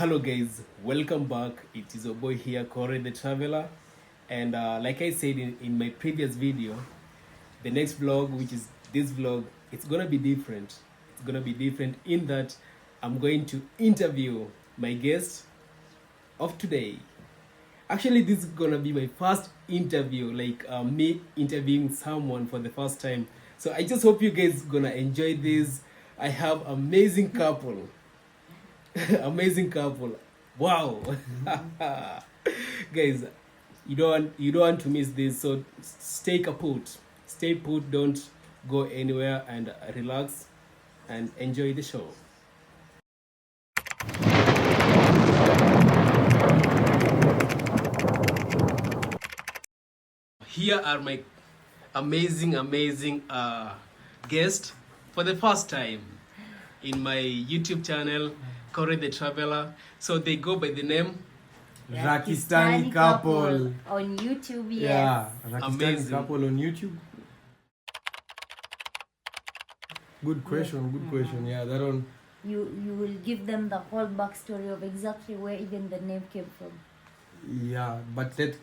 Hello guys, welcome back. It is your boy here, Corey the Traveler. And like I said in my previous video, the next vlog, which is this vlog, it's gonna be different. It's gonna be different in that I'm going to interview my guest of today. Actually, this is gonna be my first interview, like me interviewing someone for the first time. So I just hope you guys gonna enjoy this. I have amazing couple. Amazing couple. Wow. Guys, you don't want to miss this, so stay put, don't go anywhere, and relax and enjoy the show. Here are my amazing guest for the first time in my YouTube channel, Corey the Traveler. So they go by the name RAKISTAANI couple on YouTube. Yes. Yeah, RAKISTAANI Amazing. couple on YouTube. Good question. Yeah, that one. You will give them the whole backstory of exactly where even the name came from. Yeah, but let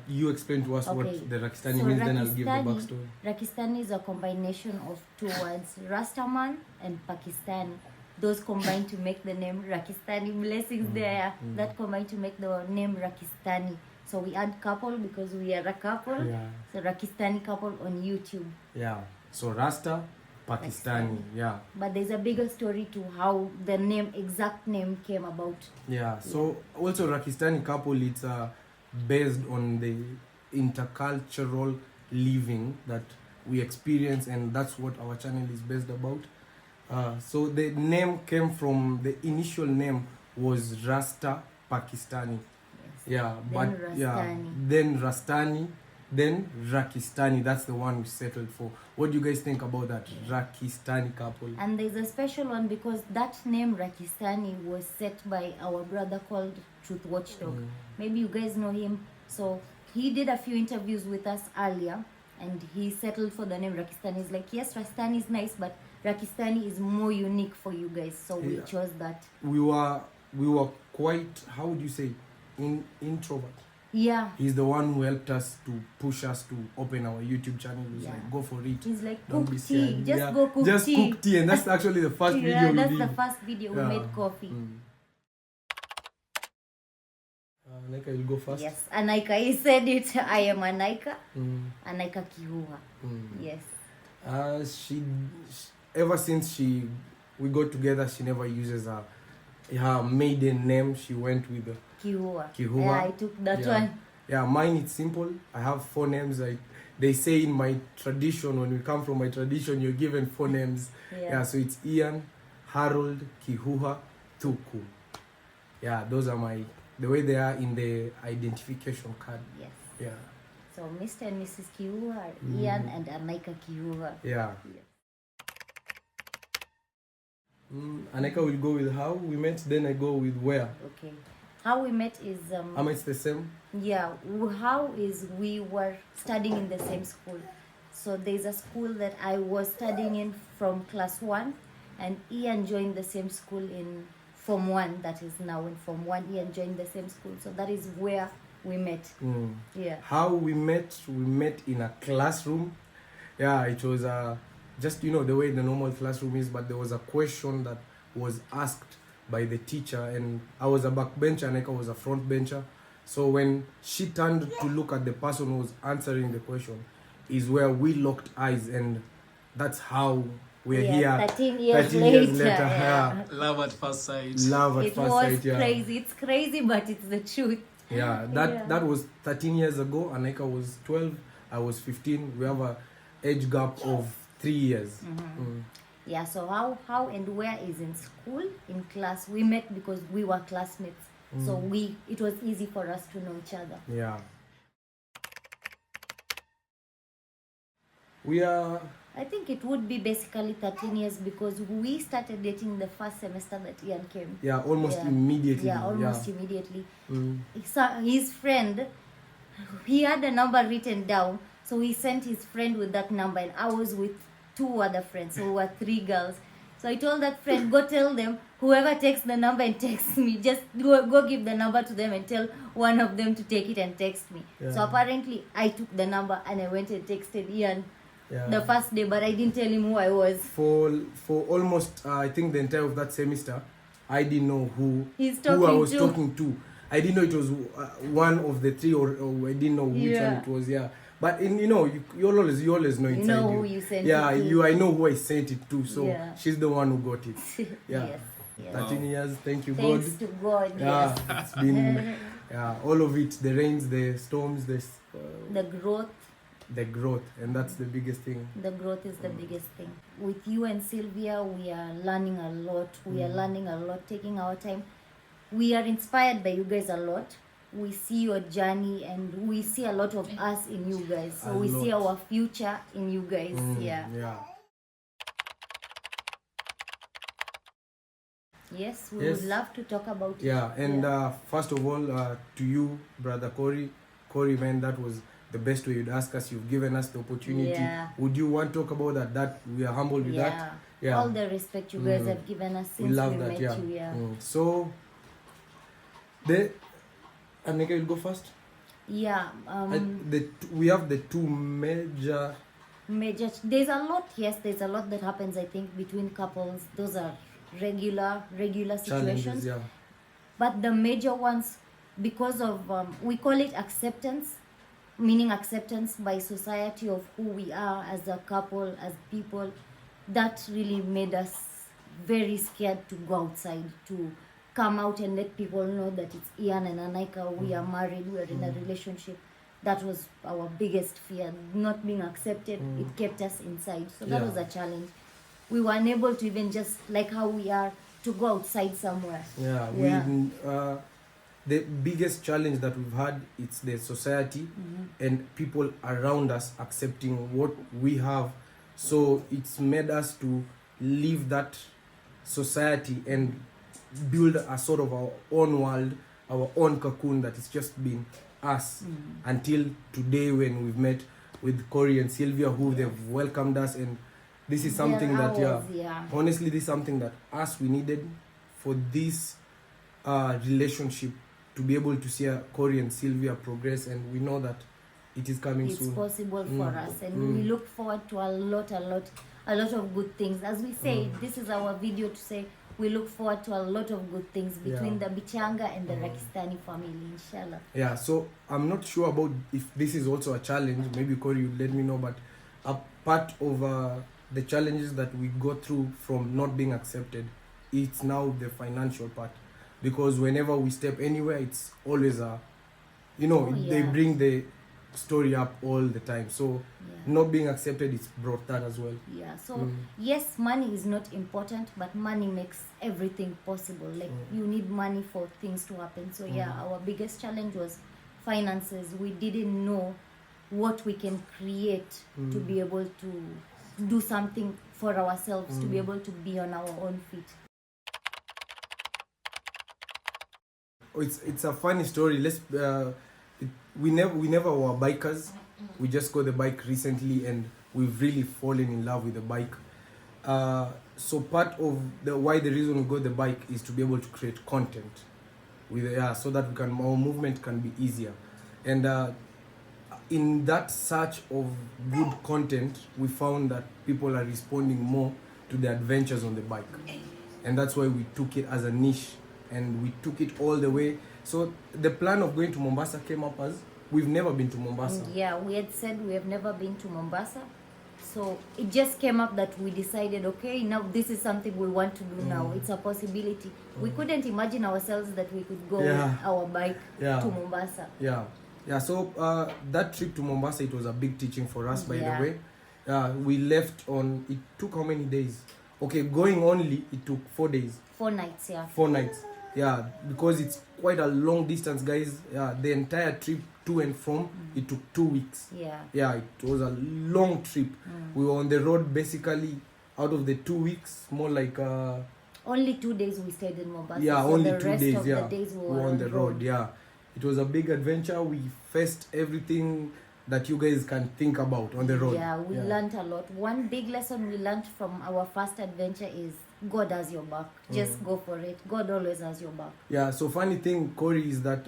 you explain to us Okay. what the RAKISTAANI So means, then I'll give the RAKISTAANI- backstory. RAKISTAANI is a combination of two words, Rastaman and Pakistani. Those combine to make the name RAKISTAANI. Blessings there. That combine to make the name RAKISTAANI. So we add couple because we are a couple. Yeah. So RAKISTAANI couple on YouTube. Yeah, so Rasta, Pakistani. Yeah, But there's a bigger story to how the exact name came about. yeah. So also RAKISTAANI couple, it's based on the intercultural living that we experience, and that's what our channel is based about. So the name came from, the initial name was Rasta Pakistani. Yeah, Then but yeah, Rastani. then Rastani, then RAKISTAANI. That's the one we settled for. What do you guys think about that RAKISTAANI couple? And there's a special one because that name RAKISTAANI was set by our brother called Truth Watchdog. Maybe you guys know him. So he did a few interviews with us earlier and he settled for the name RAKISTAANI. He's like, yes, Rastani is nice, but RAKISTAANI is more unique for you guys. So we Yeah. chose that. We were quite, how would you say, introvert. Yeah. He's the one who helped us to push us to open our YouTube channel. He's Yeah. like, go for it. He's like, Don't cook be tea. scared. Just Yeah. go cook Just tea. cook tea, and that's actually the first Yeah, video we that's did. the first video we Yeah. made coffee. Naika, you go first. Yes, Anaika, he said it. I am Anaika. Mm. Anaika Kihuha. Yes. She ever since we got together, she never uses her maiden name. She went with Kihuha. Kihuha. Yeah, I took that Yeah. one. Yeah, mine it's simple. I have 4 names. They say in my tradition, when we come from my tradition, you're given 4 names. Yeah, so it's Ian, Harold, Kihuha, Thuku. Yeah, those are the way they are in the identification card. Yes. Yeah. So Mr. and Mrs. Kihuha are Ian and Anaika Kihuha. Yeah. Yes. Aneka will go with how we met, then I go with where. Okay. How we met is It's the same. yeah, how is we were studying in the same school. So there's a school that I was studying in from class 1 and Ian joined the same school in Form 1, that is now in Form 1. Ian joined the same school. So that is where we met. Yeah. How we met in a classroom. Yeah, it was just the way the normal classroom is, but there was a question that was asked by the teacher, and I was a backbencher and Eka was a front bencher. So when she turned to look at the person who was answering the question is where we locked eyes, and that's how we're here 13 years 13 later. years later. Yeah. Love at first sight. Love at It first was sight. Yeah. crazy. It's crazy, but it's the truth. Yeah, Yeah. that was 13 years ago. Aneka was 12, I was 15. We have a age gap of 3 years. Yeah, so how and where is in school, in class. We met because we were classmates. So it was easy for us to know each other. Yeah. We are. I think it would be basically 13 years because we started dating the first semester that Ian came. Yeah, almost Yeah. immediately. Yeah, almost immediately. Mm. His friend, he had a number written down, so he sent his friend with that number, and I was with 2 other friends, so we were 3 girls. So I told that friend, go tell them, whoever takes the number and texts me, just go give the number to them and tell one of them to take it and text me. Yeah. So apparently I took the number and I went and texted Ian Yeah. the first day, but I didn't tell him who I was. For almost I think the entire of that semester, I didn't know who I was talking to. I didn't know it was one of the three, or I didn't know which one it was. Yeah, but you always know inside you know who you sent yeah, it to. I know who I sent it to. So Yeah. she's the one who got it. Yeah. Yes. 13 years. Thank you, Thanks God. to God. Yeah, Yes. it's been all of it. The rains, the storms, The growth. the growth, and that's the biggest thing. The growth is the biggest thing. With you and Sylvia, we are learning a lot. We are learning a lot, taking our time. We are inspired by you guys a lot. We see your journey and we see a lot of us in you guys. So we see our future in you guys. Yeah. Yes, we would love to talk about it. Yeah, and first of all, to you, brother Corey, man, that was the best way you'd ask us. You've given us the opportunity. Yeah. Would you want to talk about that? That we are humbled with that. Yeah. All the respect you guys have given us since We love we that. met Yeah. you. Yeah. So, Anika, you'll go first. Yeah. We have the two major. There's a lot. Yes, there's a lot that happens. I think between couples. Those are regular situations. Challenges, yeah. But the major ones, because of we call it acceptance, meaning acceptance by society of who we are as a couple, as people. That really made us very scared to go outside, to come out and let people know that it's Ian and Anika, we are married, we are in a relationship. That was our biggest fear, not being accepted. It kept us inside. So that was a challenge. We were unable to even just, like how we are, to go outside somewhere. Yeah. The biggest challenge that we've had, it's the society and people around us accepting what we have. So it's made us to leave that society and build a sort of our own world, our own cocoon that is just been us until today, when we've met with Corey and Sylvia, who they've welcomed us. And this is something honestly, this is something that we needed for this relationship, to be able to see Corey and Sylvia progress, and we know that it is coming soon. It's possible for us, and we look forward to a lot of good things. As we say, this is our video to say we look forward to a lot of good things between the Bichanga and the RAKISTAANI family, inshallah. Yeah, so I'm not sure about if this is also a challenge. Maybe Corey, you let me know, but a part of the challenges that we go through from not being accepted, it's now the financial part. Because whenever we step anywhere, it's always they bring the story up all the time. So not being accepted, it's brought that as well. Yeah, so yes, money is not important, but money makes everything possible. Like you need money for things to happen. So our biggest challenge was finances. We didn't know what we can create to be able to do something for ourselves, to be able to be on our own feet. It's a funny story. We never were bikers. We just got the bike recently, and we've really fallen in love with the bike. So part of the reason we got the bike is to be able to create content so that our movement can be easier. And in that search of good content, we found that people are responding more to the adventures on the bike, and that's why we took it as a niche. And we took it all the way. So the plan of going to Mombasa came up as we've never been to Mombasa. Yeah, we had said we have never been to Mombasa. So it just came up that we decided, okay, now this is something we want to do now. It's a possibility. We couldn't imagine ourselves that we could go with our bike to Mombasa. Yeah. So that trip to Mombasa, it was a big teaching for us, by the way. We left on, it took how many days? Okay, going only, it took 4 days. 4 nights, yeah. 4 nights. Yeah, because it's quite a long distance, guys. Yeah, the entire trip to and from, it took 2 weeks. Yeah, it was a long trip. We were on the road basically out of the 2 weeks, more like only 2 days we stayed in Mombasa. Yeah, so only the 2 rest days. Of yeah, the days we were on the road. Yeah, it was a big adventure. We faced everything that you guys can think about on the road. Yeah, we learned a lot. One big lesson we learned from our first adventure is God has your back. Just go for it. God always has your back. Yeah, so funny thing, Corey, is that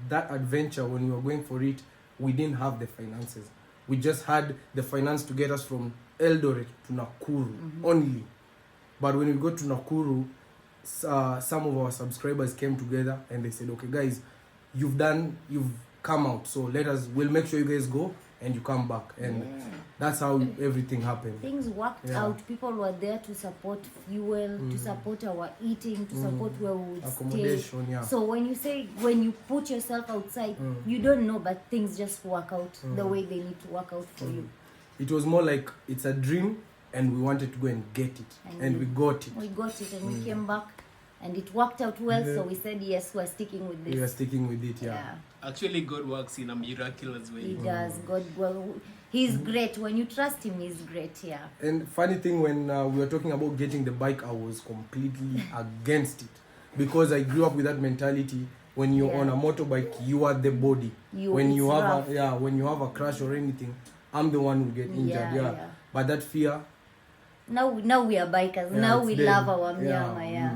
that adventure, when we were going for it, we didn't have the finances. We just had the finance to get us from Eldoret to Nakuru only. But when we got to Nakuru, some of our subscribers came together and they said, okay guys, you've come out, so we'll make sure you guys go and you come back. And that's how everything happened. Things worked out. People were there to support fuel, to support our eating, to support where we would accommodation, stay. yeah. So when you put yourself outside, you don't know, but things just work out the way they need to work out for you. It was more like it's a dream and we wanted to go and get it. And we got it. We got it and we came back and it worked out well. So we said, yes, we're sticking with this. We are sticking with it, yeah. Actually, God works in a miraculous way. He does. He's great. When you trust him, he's great, yeah. And funny thing, when we were talking about getting the bike, I was completely against it. Because I grew up with that mentality. When you're on a motorbike, you are the body. When you have a crash or anything, I'm the one who get injured. Yeah. But that fear. Now we are bikers. Now we love our miyama, yeah.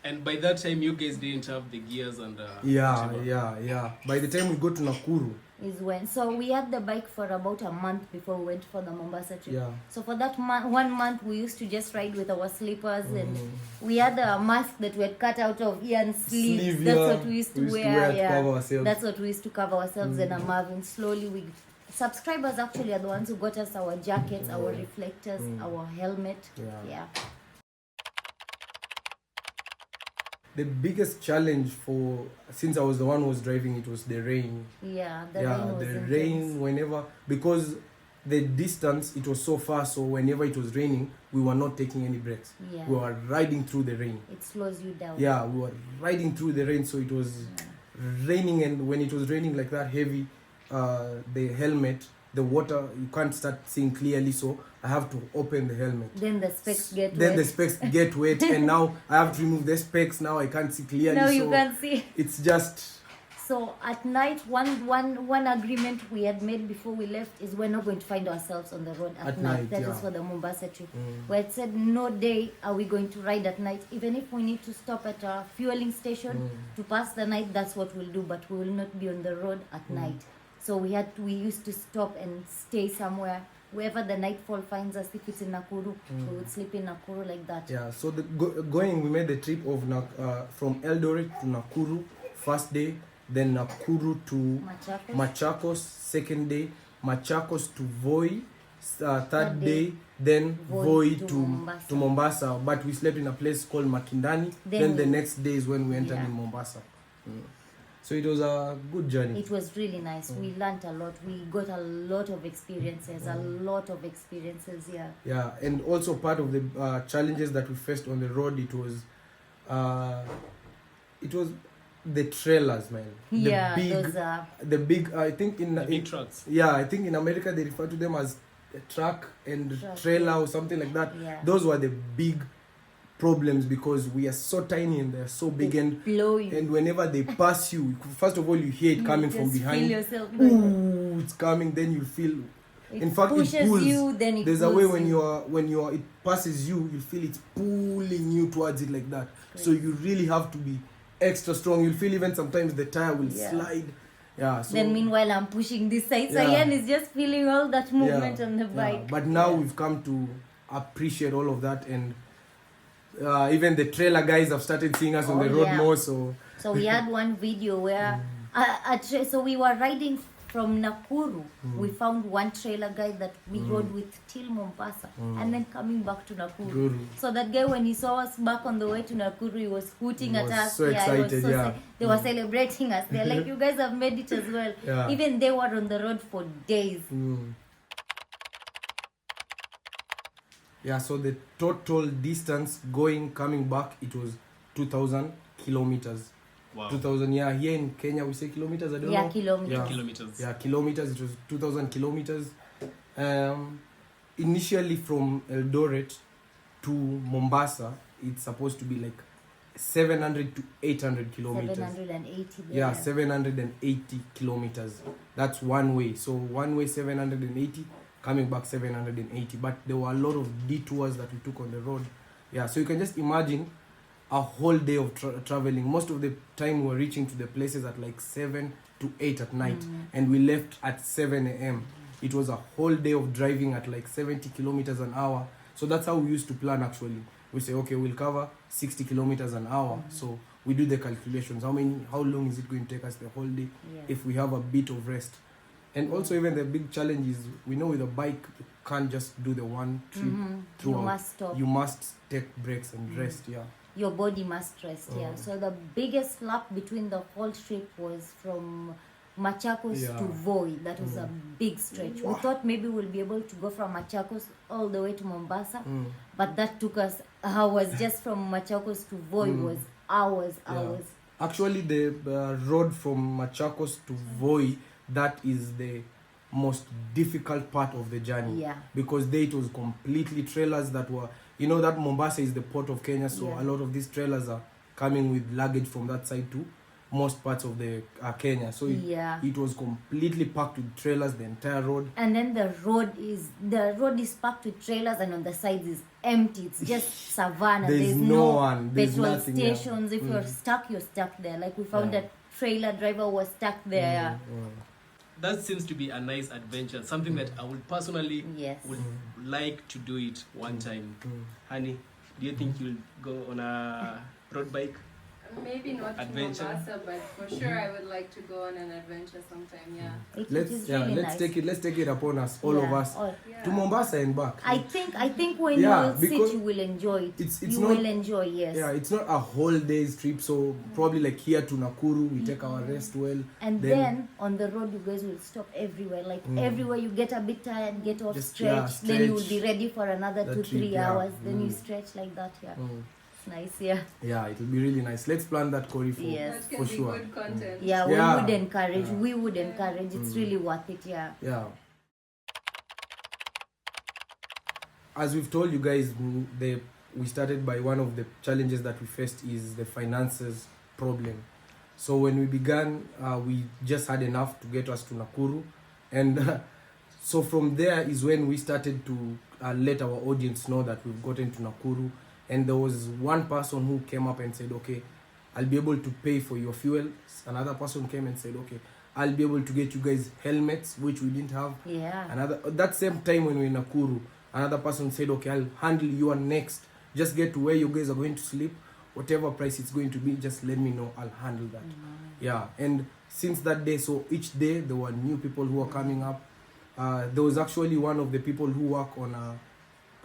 And by that time, you guys didn't have the gears and yeah. By the time we go to Nakuru, so we had the bike for about a month before we went for the Mombasa trip. Yeah. So for that 1 month, we used to just ride with our slippers, and we had a mask that we had cut out of Ian's sleeves. That's what we used to wear. To cover ourselves. That's what we used to cover ourselves. And Marvin, slowly subscribers actually are the ones who got us our jackets, our reflectors, our helmet. Yeah. The biggest challenge since I was the one who was driving, it was the rain. Yeah, the rain was intense. Rain whenever, because the distance, it was so far, so whenever it was raining, we were not taking any breaks. Yeah. We were riding through the rain. It slows you down. Yeah, we were riding through the rain, so it was raining, and when it was raining like that heavy, the helmet, the water, you can't start seeing clearly, so I have to open the helmet. Then the specs get wet. Then the specs get wet, and now I have to remove the specs. Now I can't see clearly. Now you can't see. It's just... So at night, one agreement we had made before we left is we're not going to find ourselves on the road at night. That is for the Mombasa trip. We had said no day are we going to ride at night. Even if we need to stop at a fueling station to pass the night, that's what we'll do. But we will not be on the road at night. So we used to stop and stay somewhere. Wherever the nightfall finds us, if it's in Nakuru, we would sleep in Nakuru like that. Yeah, so we made the trip of from Eldoret to Nakuru, first day, then Nakuru to Machakos, second day, Machakos to Voi, third day, then Voi to Mombasa. But we slept in a place called Makindani, then the next day is when we entered in Mombasa. So it was a good journey. It was really nice. We learned a lot. We got a lot of experiences. Yeah. Yeah, and also part of the challenges that we faced on the road, it was the trailers, man. The big. I think in big trucks. Yeah, I think in America they refer to them as a truck and trailer or something like that. Yeah. Those were the big problems because we are so tiny and they're so big and whenever they pass you, first of all you hear it coming from behind. Ooh, it's coming, then you feel in fact it pulls you, then there's a way when it passes you, you feel it's pulling you towards it like that. So you really have to be extra strong. You'll feel even sometimes the tire will slide. Yeah. So then meanwhile I'm pushing this side, so Ian is just feeling all that movement on the bike. But now we've come to appreciate all of that, and even the trailer guys have started seeing us on the road more. So we had one video where so we were riding from Nakuru. We found one trailer guy that we rode with till Mombasa and then coming back to Nakuru. So that guy, when he saw us back on the way to Nakuru, he was hooting at us. So excited, They were celebrating us. They're like, you guys have made it as well. Even they were on the road for days. Yeah, so the total distance coming back, it was 2,000 kilometers. Wow. 2,000, here in Kenya we say kilometers, I don't know. Kilometers. Yeah, kilometers, it was 2,000 kilometers. Initially from Eldoret to Mombasa, it's supposed to be like 700 to 800 kilometers. 780. Yeah, 780 kilometers. That's one way. So one way 780, coming back 780. But there were a lot of detours that we took on the road. Yeah, so you can just imagine a whole day of traveling. Most of the time we were reaching to the places at like 7 to 8 at night, and we left at 7 a.m. It was a whole day of driving at like 70 kilometers an hour. So that's how we used to plan actually. We say, okay, we'll cover 60 kilometers an hour. So we do the calculations. How long is it going to take us the whole day if we have a bit of rest? And also even the big challenge is, we know with a bike, you can't just do the one trip throughout. You must stop. You must take breaks and rest, Your body must rest, So the biggest lap between the whole trip was from Machakos to Voi. That was a big stretch. We thought maybe we'll be able to go from Machakos all the way to Mombasa, but that took us hours. Just from Machakos to Voi was hours. Actually, the road from Machakos to Voi, that is the most difficult part of the journey. Because there it was completely trailers that were, you know that Mombasa is the port of Kenya, so a lot of these trailers are coming with luggage from that side to most parts of the Kenya. So it was completely packed with trailers, the entire road. And then the road is packed with trailers, and on the sides is empty. It's just savannah. There's no one. There's petrol nothing, stations. If you're stuck, you're stuck there. Like we found that trailer driver was stuck there. That seems to be a nice adventure, something that I would personally would like to do it one time. Honey, do you think you'll go on a road bike? Maybe not adventure. To Mombasa, but for sure I would like to go on an adventure sometime. Let's take it upon us, all of us, to Mombasa and back. I think when you will sit, you will enjoy it. You will enjoy, Yeah, it's not a whole day's trip, so probably like here to Nakuru, we take our rest well. And then on the road, you guys will stop everywhere. Like everywhere you get a bit tired, get off, stretch. Then you will be ready for another 2-3 hours. Then you stretch like that, Nice, yeah, it will be really nice. Let's plan that, Corey, for sure. Good content. We would encourage. It's really worth it. As we've told you guys, we started by one of the challenges that we faced is the finances problem. So when we began, we just had enough to get us to Nakuru, and so from there is when we started to let our audience know that we've gotten to Nakuru. And there was one person who came up and said, okay, I'll be able to pay for your fuel. Another person came and said, okay, I'll be able to get you guys helmets, which we didn't have. That same time when we were in Nakuru, another person said, okay, I'll handle your next. Just get to where you guys are going to sleep. Whatever price it's going to be, just let me know. I'll handle that. And since that day, so each day there were new people who were coming up. There was actually one of the people who work on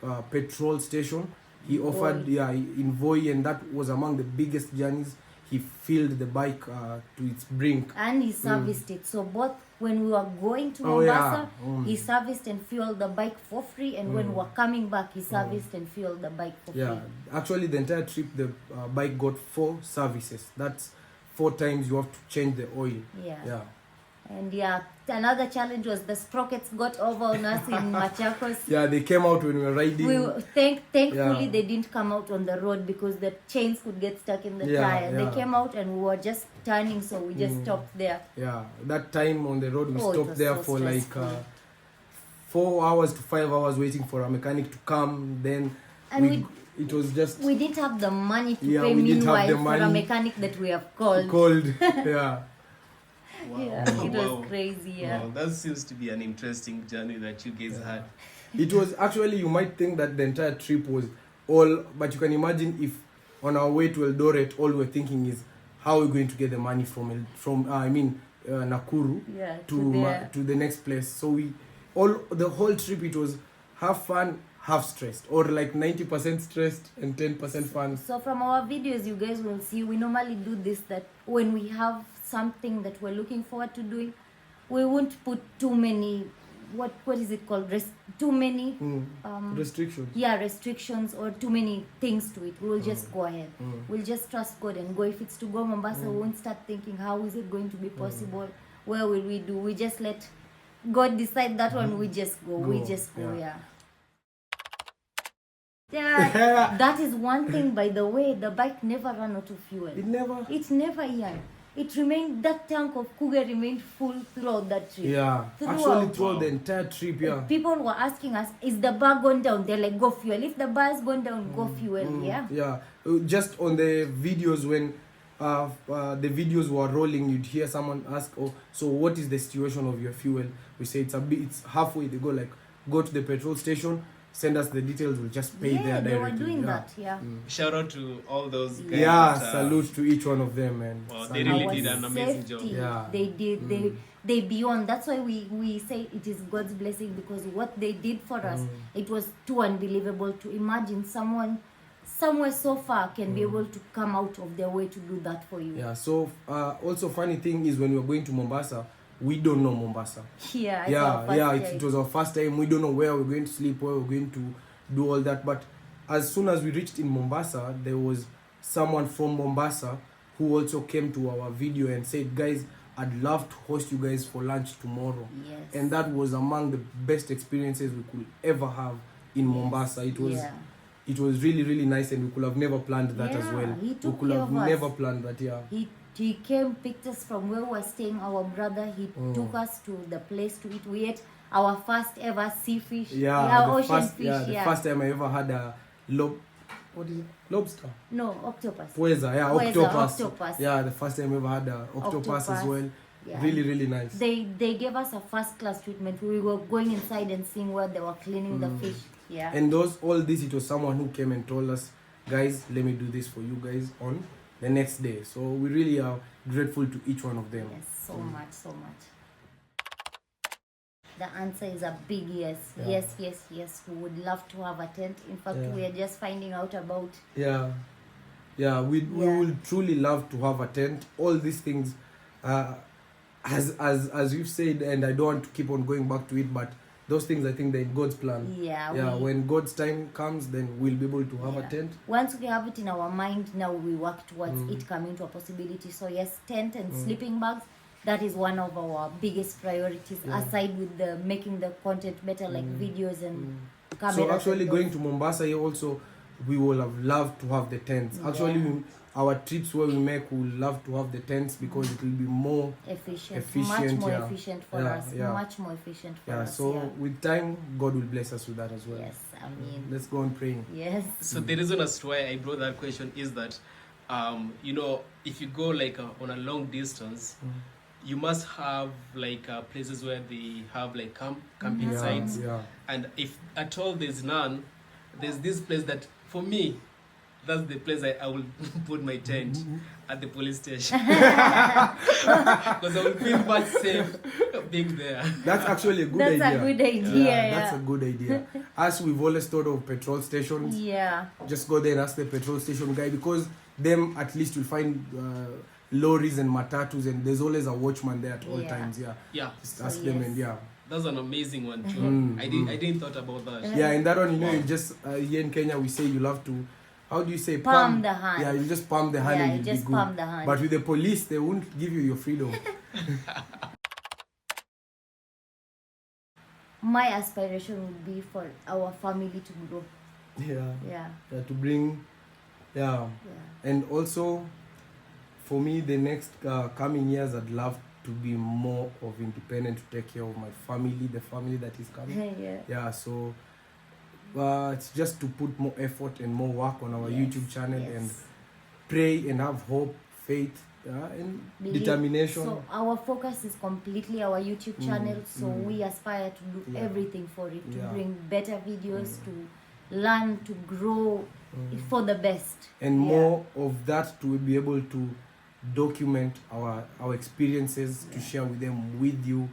a petrol station. He offered in Voi, and that was among the biggest journeys. He filled the bike to its brink. And he serviced it. So both when we were going to Mombasa, he serviced and fueled the bike for free. And when we were coming back, he serviced and fueled the bike for free. Actually the entire trip, the bike got 4 services. That's 4 times you have to change the oil. And another challenge was the sprockets got over on us in Machakos. They came out when we were riding. Thankfully they didn't come out on the road because the chains could get stuck in the tire. They came out and we were just turning, so we just stopped there. That time on the road we stopped there for like 4 hours to 5 hours waiting for a mechanic to come. Then it was just, we didn't have the money to pay meanwhile for a mechanic that we have called. It was crazy. Wow, that seems to be an interesting journey that you guys had. It was actually, you might think that the entire trip was all, but you can imagine if on our way to Eldoret, all we're thinking is how we're going to get the money from Nakuru to the next place. So the whole trip, it was half fun, half stressed, or like 90% stressed and 10% fun. So from our videos, you guys will see we normally do this, that when we have something that we're looking forward to doing, we won't put too many, what is it called, too many restrictions. Restrictions, or too many things to it. We will just go ahead. We'll just trust God and go. If it's to go Mombasa, we won't start thinking how is it going to be possible, where will we do. We just let God decide that one. We just go. That is one thing, by the way, the bike never ran out of fuel. It never. It's never, it remained, that tank of cougar remained full throughout that trip. Yeah, actually throughout the entire trip, yeah. People were asking us, is the bar gone down? They're like, go fuel. If the bar's gone down, go fuel. Yeah. Yeah, just on the videos when the videos were rolling, you'd hear someone ask, "Oh, so what is the situation of your fuel?" We say it's halfway. They go like, "Go to the petrol station, send us the details. We'll just pay there directly." They were doing yeah. that. Yeah. Shout out to all those guys. Yeah, that, salute to each one of them, man. Well, Salute. they really Our did an amazing job. safety, Yeah. They did. They beyond. That's why we say it is God's blessing, because what they did for us, it was too unbelievable to imagine someone somewhere so far can be able to come out of their way to do that for you. Yeah. So also funny thing is when we were going to Mombasa, we don't know Mombasa. Yeah. It was our first time. We don't know where we're going to sleep, where we're going to do all that. But as soon as we reached in Mombasa, there was someone from Mombasa who also came to our video and said, "Guys, I'd love to host you guys for lunch tomorrow." Yes. And that was among the best experiences we could ever have in Mombasa. It was really, really nice, and we could have never planned that as well. He took We could care have of us. never planned that, yeah. He came, picked us from where we were staying, our brother. He took us to the place to eat. We ate our first ever sea fish. Yeah, the ocean first, fish. the first time I ever had a what is it? Lobster? No, octopus. Pweza, yeah, Pweza, octopus. Yeah, the first time I ever had a octopus as well. Yeah. Really, really nice. They gave us a first class treatment. We were going inside and seeing where they were cleaning the fish. Yeah. And all this, it was someone who came and told us, "Guys, let me do this for you guys on the next day." So we really are grateful to each one of them. Yes, so much. The answer is a big yes. Yeah. Yes. We would love to have a tent. In fact, Yeah. we are just finding out about. We would truly love to have a tent. All these things, as you've said, and I don't want to keep on going back to it, but those things, I think they're in God's plan. Yeah. When God's time comes, then we'll be able to have a tent. Once we have it in our mind, now we work towards it coming to a possibility. So yes, tent and sleeping bags, that is one of our biggest priorities, aside with the making the content better, like videos and cameras. So actually and going to Mombasa here also, we will have loved to have the tents. Actually, our trips where we make, we will love to have the tents because it will be more efficient, much more efficient for us. Much more efficient for us. So with time, God will bless us with that as well. Yes, I mean, let's go on praying. Yes. So the reason as to why I brought that question is that, if you go like on a long distance, you must have like places where they have like camping sites. And if at all there's none, there's this place that for me, that's the place I will put my tent at the police station. Because I will feel much safe being there. That's actually a good idea. That's a good idea. That's a good idea. As we've always thought of petrol stations, just go there and ask the petrol station guy, because them at least you'll find lorries and matatus, and there's always a watchman there at all times. Just ask them, and that's an amazing one too. I didn't thought about that. And that one, you just here in Kenya we say you love to, how do you say, palm the hand. Yeah, you just palm the hand and you'll be good. Palm the hand. But with the police, they won't give you your freedom. My aspiration would be for our family to grow. To bring and also for me, the next coming years, I'd love to be more of independent, to take care of my family, the family that is coming. So it's just to put more effort and more work on our YouTube channel and pray and have hope, faith, and determination. So our focus is completely our YouTube channel. So we aspire to do everything for it, to bring better videos, to learn, to grow for the best. And more of that, to be able to document our experiences, to share with them, with you.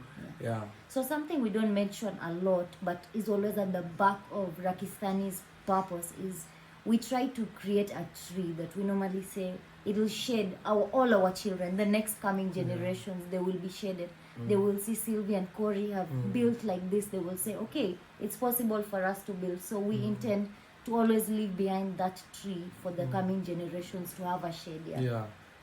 So something we don't mention a lot, but is always at the back of Rakistani's purpose, is we try to create a tree that we normally say it will shade all our children, the next coming generations. They will be shaded. They will see Sylvia and Corey have built like this. They will say, okay, it's possible for us to build. So we intend to always leave behind that tree for the coming generations to have a shade.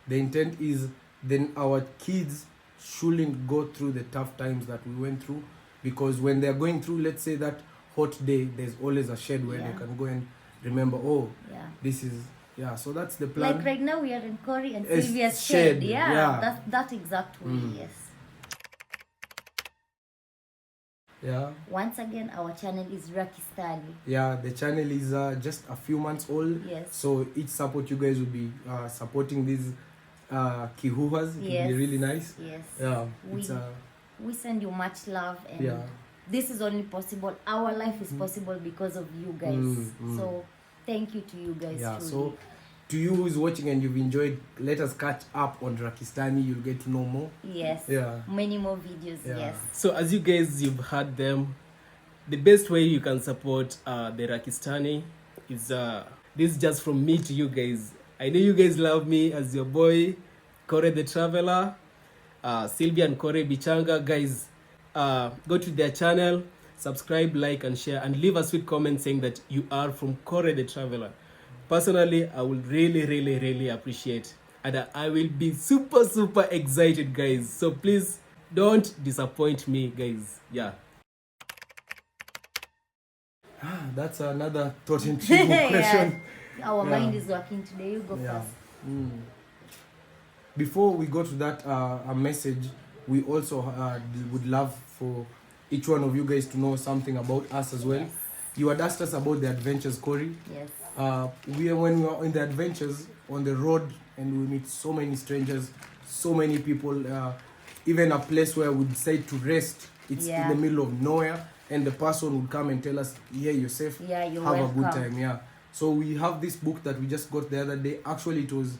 The intent is then our kids shouldn't go through the tough times that we went through, because when they're going through, let's say, that hot day, there's always a shed where they can go and remember, this is Yeah, so that's the plan. Like right now we are in Corey and It's Sylvia's shed, shed. yeah. Yeah, that exact way. Yes. Yeah. Once again, our channel is RAKISTAANI. Yeah, the channel is just a few months old. Yes. So each support you guys will be supporting these kihuhas. It will Yes. be really nice. Yes. Yeah. We send you much love, and Yeah. this is only possible. Our life is possible because of you guys. So thank you to you guys. Yeah. Truly. So to you who's watching and you've enjoyed, let us catch up on RAKISTAANI. You'll get to know more. Yes. Yeah. Many more videos. Yeah. Yes. So as you've heard them, the best way you can support the RAKISTAANI is this is just from me to you guys. I know you guys love me as your boy, Kore the Traveler, Sylvia and Kore Bichanga. Guys, go to their channel, subscribe, like, and share, and leave a sweet comment saying that you are from Kore the Traveler. Personally, I will really appreciate, and I will be super excited, guys. So please don't disappoint me, guys. Yeah. That's another thought intriguing question. Our mind is working today. You go Yeah. first. Before we go to that a message, we also would love for each one of you guys to know something about us as well. Yes. You had asked us about the adventures, Corey. Yes. When we are in the adventures on the road and we meet so many strangers, so many people, even a place where we'd say to rest, it's in the middle of nowhere, and the person would come and tell us, yeah, you're safe, Yeah, you're have welcome. a good time. Yeah. So we have this book that we just got the other day. Actually, it was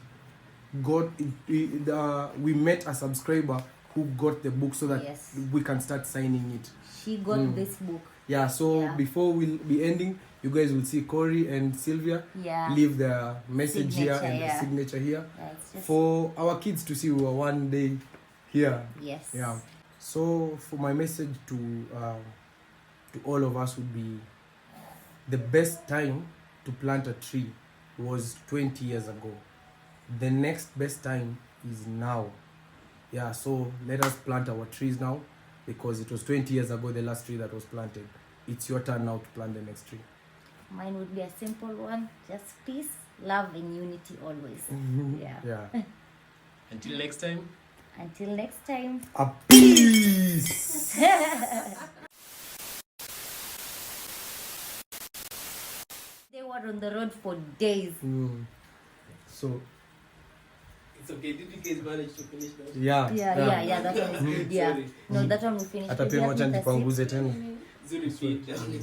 we met a subscriber who got the book so that Yes. we can start signing it. She got this book. Yeah, so Yeah. before we'll be ending, you guys will see Corey and Sylvia Yeah. leave their message here Signature, and yeah. the signature here Yeah, it's just, for our kids to see we were one day here. yes. Yeah. So for my message to all of us would be, the best time to plant a tree was 20 years ago. The next best time is now. Yeah, so let us plant our trees now, because it was 20 years ago the last tree that was planted. It's your turn now to plant the next tree. Mine would be a simple one. Just peace, love, and unity always. Yeah. Yeah. Until next time. Until next time. A peace. They were on the road for days. So It's okay. Did you guys manage to finish that? yeah. Yeah, that one is good. Yeah. Sorry. No, that one we finished. Hata Did pia you wacha have me nipanguze tena. Zuri feed down here.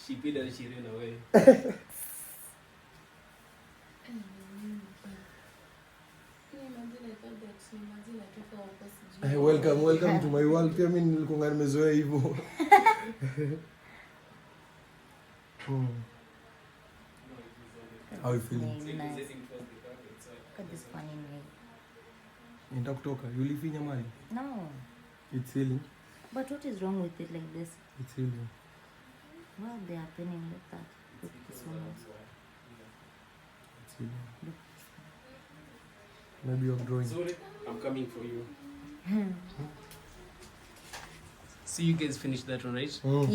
She peed and she ran away. Welcome to my world. Pia mimi nilikuwa nimezoea hivyo. How you feeling? Nice. Look at this funny name. Nenda kutoka. Ulifinya mali? No. It's healing. But what is wrong with it like this? It's healing. Why are they happening like that? Look at this one. It's healing. Maybe you're growing. Zuri, I'm coming for you. See, you guys finished that one, right? Yeah.